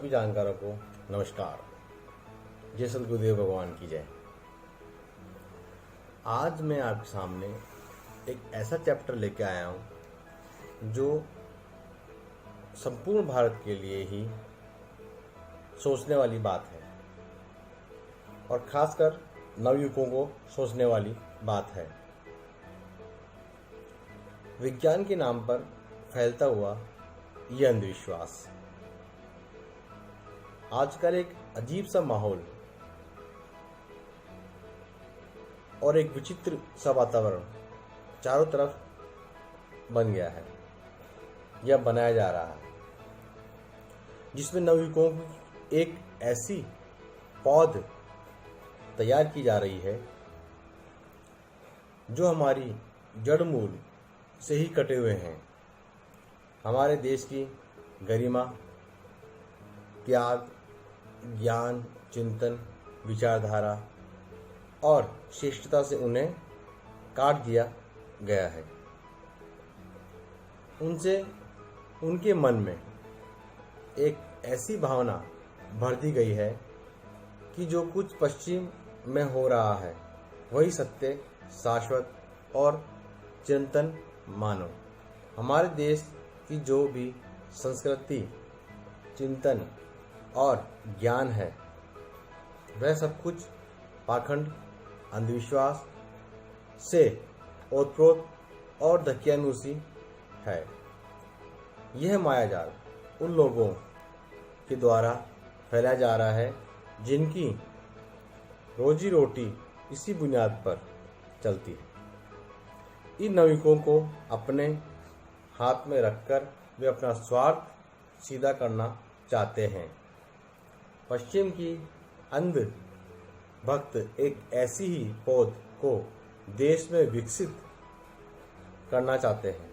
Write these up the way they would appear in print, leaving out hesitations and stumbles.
सभी जानकारों को नमस्कार। जय सद्गुरुदेव भगवान की जय। आज मैं आपके सामने एक ऐसा चैप्टर लेके आया हूँ जो संपूर्ण भारत के लिए ही सोचने वाली बात है और खासकर नवयुवकों को सोचने वाली बात है। विज्ञान के नाम पर फैलता हुआ यह अंधविश्वास। आजकल एक अजीब सा माहौल और एक विचित्र सा वातावरण चारों तरफ बन गया है या बनाया जा रहा है, जिसमें नवयुवकों की एक ऐसी पौध तैयार की जा रही है जो हमारी जड़ मूल से ही कटे हुए हैं। हमारे देश की गरिमा, त्याग, ज्ञान, चिंतन, विचारधारा और श्रेष्ठता से उन्हें काट दिया गया है। उनसे उनके मन में एक ऐसी भावना भर दी गई है कि जो कुछ पश्चिम में हो रहा है वही सत्य, शाश्वत और चिंतन मानो। हमारे देश की जो भी संस्कृति, चिंतन और ज्ञान है वह सब कुछ पाखंड, अंधविश्वास से ओतप्रोत और धकियानुसी है। यह मायाजाल उन लोगों के द्वारा फैलाया जा रहा है जिनकी रोजी रोटी इसी बुनियाद पर चलती है। इन नवयुवकों को अपने हाथ में रखकर वे अपना स्वार्थ सीधा करना चाहते हैं। पश्चिम की अंध भक्त एक ऐसी ही पौध को देश में विकसित करना चाहते हैं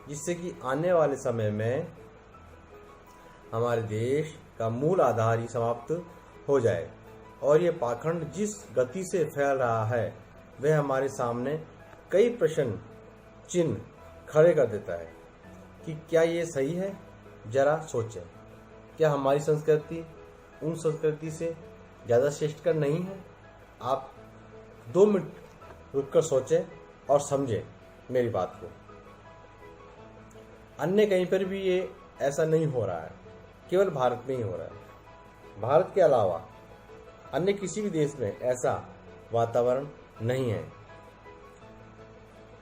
जिससे कि आने वाले समय में हमारे देश का मूल आधार ही समाप्त हो जाए। और ये पाखंड जिस गति से फैल रहा है वह हमारे सामने कई प्रश्न चिन्ह खड़े कर देता है कि क्या ये सही है। जरा सोचें, क्या हमारी संस्कृति उन संस्कृति से ज़्यादा श्रेष्ठकर नहीं है? आप 2 मिनट रुककर सोचें और समझें मेरी बात को। अन्य कहीं पर भी ये ऐसा नहीं हो रहा है, केवल भारत में ही हो रहा है। भारत के अलावा अन्य किसी भी देश में ऐसा वातावरण नहीं है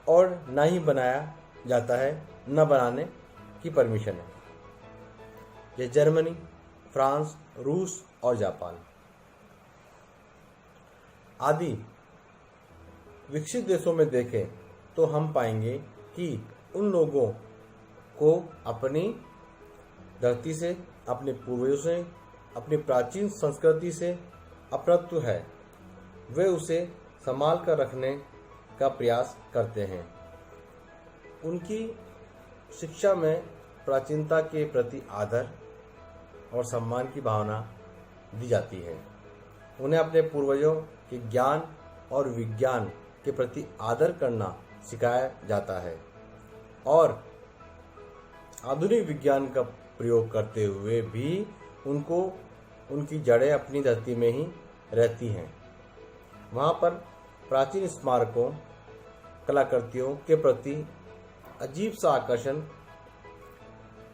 और ना ही बनाया जाता है, न बनाने की परमिशन है। ये जर्मनी, फ्रांस, रूस और जापान आदि विकसित देशों में देखें तो हम पाएंगे कि उन लोगों को अपनी धरती से, अपने पूर्वजों से, अपनी प्राचीन संस्कृति से अपनत्व है। वे उसे संभाल कर रखने का प्रयास करते हैं। उनकी शिक्षा में प्राचीनता के प्रति आदर और सम्मान की भावना दी जाती है। उन्हें अपने पूर्वजों के ज्ञान और विज्ञान के प्रति आदर करना सिखाया जाता है और आधुनिक विज्ञान का प्रयोग करते हुए भी उनको उनकी जड़ें अपनी धरती में ही रहती हैं। वहाँ पर प्राचीन स्मारकों, कलाकृतियों के प्रति अजीब सा आकर्षण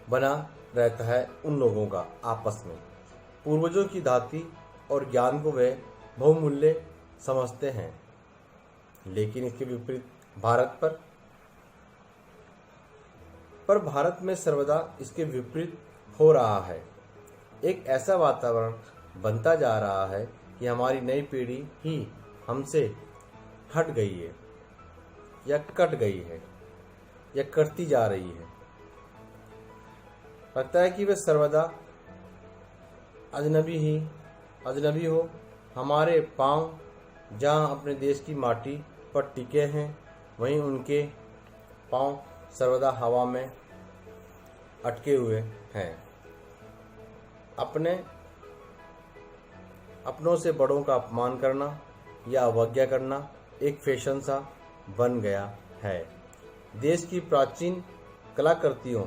बना रहता है उन लोगों का आपस में। पूर्वजों की धाती और ज्ञान को वे बहुमूल्य समझते हैं, लेकिन इसके विपरीत भारत पर भारत में सर्वदा इसके विपरीत हो रहा है। एक ऐसा वातावरण बनता जा रहा है कि हमारी नई पीढ़ी ही हमसे हट गई है या कट गई है या कटती जा रही है। लगता है कि वे सर्वदा अजनबी हो। हमारे पांव जहां अपने देश की माटी पर टिके हैं वहीं उनके पांव सर्वदा हवा में अटके हुए हैं। अपनों से बड़ों का अपमान करना या अवज्ञा करना एक फैशन सा बन गया है। देश की प्राचीन कलाकृतियों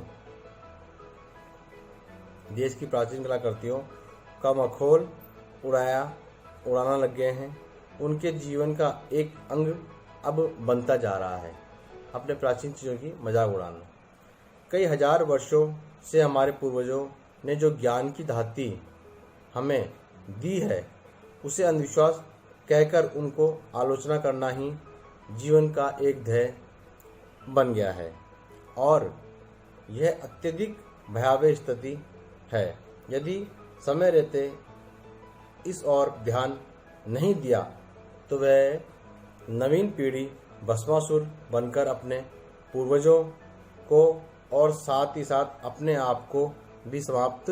देश की प्राचीन कलाकृतियों का मखौल उड़ाना लग गए हैं। उनके जीवन का एक अंग अब बनता जा रहा है अपने प्राचीन चीज़ों की मजाक उड़ाना। कई हजार वर्षों से हमारे पूर्वजों ने जो ज्ञान की धाती हमें दी है, उसे अंधविश्वास कहकर उनको आलोचना करना ही जीवन का एक ध्येय बन गया है। और यह अत्यधिक भयावह स्थिति है। यदि समय रहते इस ओर ध्यान नहीं दिया तो वह नवीन पीढ़ी भस्मासुर बनकर अपने पूर्वजों को और साथ ही साथ अपने आप को भी समाप्त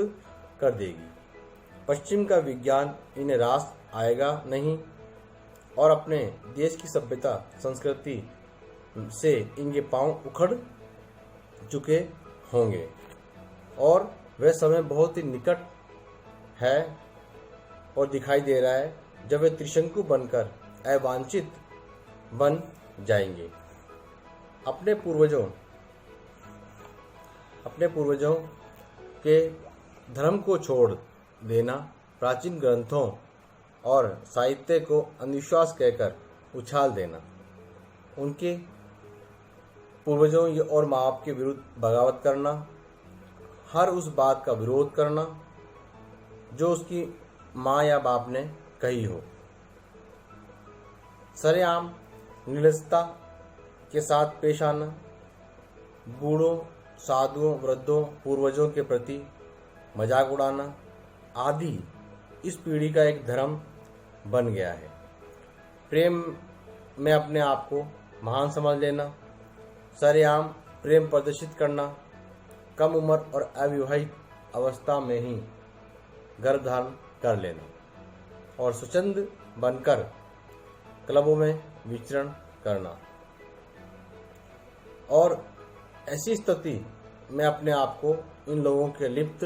कर देगी। पश्चिम का विज्ञान इन्हें रास आएगा नहीं और अपने देश की सभ्यता संस्कृति से इनके पांव उखड़ चुके होंगे और वह समय बहुत ही निकट है और दिखाई दे रहा है जब वे त्रिशंकु बनकर अवांछित बन जाएंगे। अपने पूर्वजों के धर्म को छोड़ देना, प्राचीन ग्रंथों और साहित्य को अंधविश्वास कहकर उछाल देना, उनके पूर्वजों और माँ बाप के विरुद्ध बगावत करना, हर उस बात का विरोध करना जो उसकी माँ या बाप ने कही हो, सरेआम निर्लजता के साथ पेश आना, बूढ़ों साधुओं वृद्धों पूर्वजों के प्रति मजाक उड़ाना आदि इस पीढ़ी का एक धर्म बन गया है। प्रेम में अपने आप को महान समझ लेना, सरेआम प्रेम प्रदर्शित करना, कम उम्र और अविवाहित अवस्था में ही गर्भधारण कर लेना और स्वच्छंद बनकर क्लबों में विचरण करना और ऐसी स्थिति में अपने आप को इन लोगों के लिप्त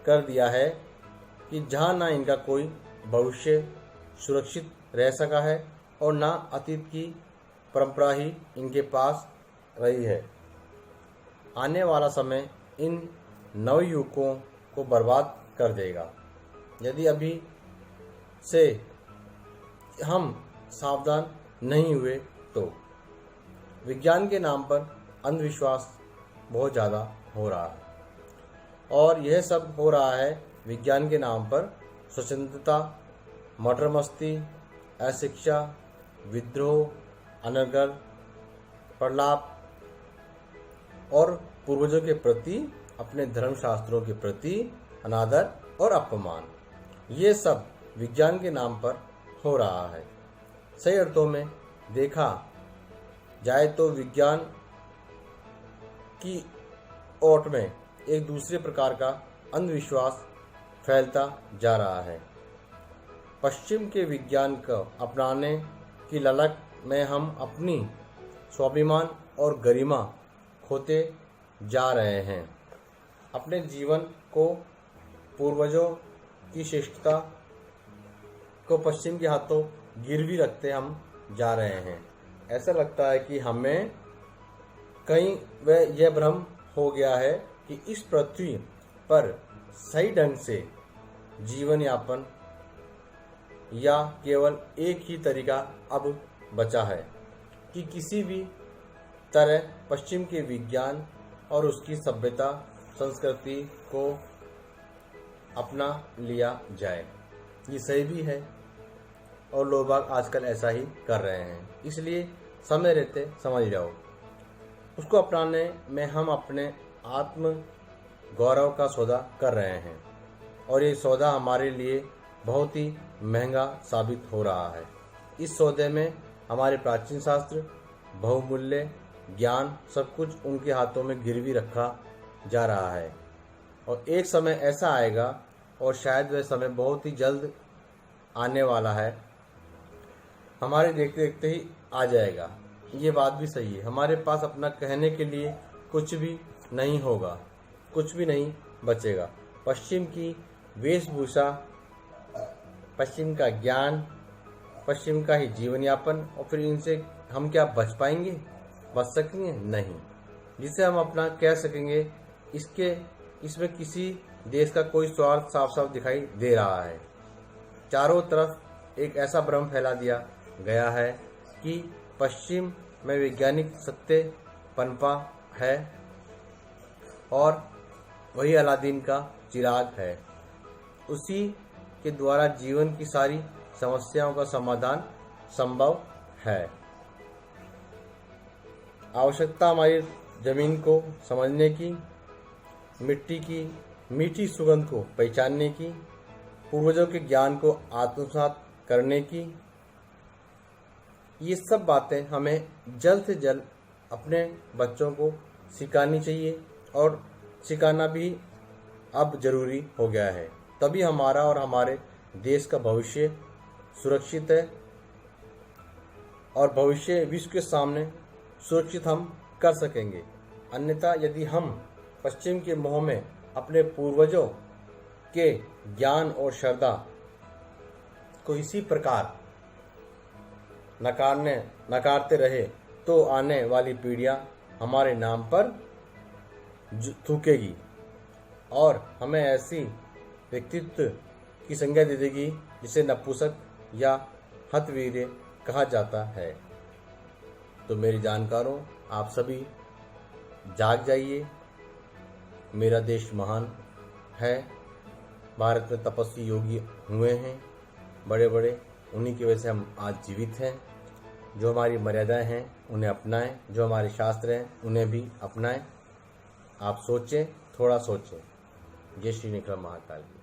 कर दिया है कि जहाँ ना इनका कोई भविष्य सुरक्षित रह सका है और ना अतीत की परंपरा ही इनके पास रही है। आने वाला समय इन नवयुवकों को बर्बाद कर देगा यदि अभी से हम सावधान नहीं हुए तो। विज्ञान के नाम पर अंधविश्वास बहुत ज़्यादा हो रहा है और यह सब हो रहा है विज्ञान के नाम पर स्वच्छंदता, मटर मस्ती, अशिक्षा, विद्रोह, अनर्गल, प्रलाप और पूर्वजों के प्रति, अपने धर्मशास्त्रों के प्रति अनादर और अपमान। ये सब विज्ञान के नाम पर हो रहा है। सही अर्थों में देखा जाए तो विज्ञान की ओट में एक दूसरे प्रकार का अंधविश्वास फैलता जा रहा है। पश्चिम के विज्ञान को अपनाने की ललक में हम अपनी स्वाभिमान और गरिमा खोते जा रहे हैं। अपने जीवन को पूर्वजों की श्रेष्ठता को पश्चिम के हाथों गिरवी रखते हम जा रहे हैं। ऐसा लगता है कि हमें कहीं यह भ्रम हो गया है कि इस पृथ्वी पर सही ढंग से जीवन यापन या केवल एक ही तरीका अब बचा है कि किसी भी तरह पश्चिम के विज्ञान और उसकी सभ्यता संस्कृति को अपना लिया जाए। ये सही भी है और लोग आजकल ऐसा ही कर रहे हैं। इसलिए समय रहते समझ जाओ, उसको अपनाने में हम अपने आत्म गौरव का सौदा कर रहे हैं और ये सौदा हमारे लिए बहुत ही महंगा साबित हो रहा है। इस सौदे में हमारे प्राचीन शास्त्र, बहुमूल्य ज्ञान सब कुछ उनके हाथों में गिरवी रखा जा रहा है और एक समय ऐसा आएगा और शायद वह समय बहुत ही जल्द आने वाला है, हमारे देखते देखते ही आ जाएगा। ये बात भी सही है। हमारे पास अपना कहने के लिए कुछ भी नहीं होगा, कुछ भी नहीं बचेगा। पश्चिम की वेशभूषा, पश्चिम का ज्ञान, पश्चिम का ही जीवन यापन, और फिर इनसे हम क्या बच पाएंगे, बच सकेंगे? नहीं। जिसे हम अपना कह सकेंगे इसमें किसी देश का कोई स्वार्थ साफ साफ दिखाई दे रहा है। चारों तरफ एक ऐसा भ्रम फैला दिया गया है कि पश्चिम में वैज्ञानिक सत्य पनपा है और वही अलादीन का चिराग है। उसी के द्वारा जीवन की सारी समस्याओं का समाधान संभव है। आवश्यकता हमारी जमीन को समझने की, मिट्टी की मीठी सुगंध को पहचानने की, पूर्वजों के ज्ञान को आत्मसात करने की। ये सब बातें हमें जल्द से जल्द अपने बच्चों को सिखानी चाहिए और सिखाना भी अब जरूरी हो गया है। तभी हमारा और हमारे देश का भविष्य सुरक्षित है और भविष्य विश्व के सामने सुरक्षित हम कर सकेंगे। अन्यथा यदि हम पश्चिम के मोह में अपने पूर्वजों के ज्ञान और श्रद्धा को इसी प्रकार नकारते रहे तो आने वाली पीढ़ियां हमारे नाम पर थूकेगी और हमें ऐसी व्यक्तित्व की संज्ञा दे देगी जिसे नपुंसक या हतवीर्य कहा जाता है। तो मेरे जानकारों, आप सभी जाग जाइए। मेरा देश महान है। भारत में तपस्वी योगी हुए हैं बड़े बड़े, उन्हीं की वजह से हम आज जीवित हैं। जो हमारी मर्यादाएं हैं उन्हें अपनाएं, जो हमारे शास्त्र हैं उन्हें भी अपनाएं। आप सोचें, थोड़ा सोचें। जय श्री निकला महाकाल की।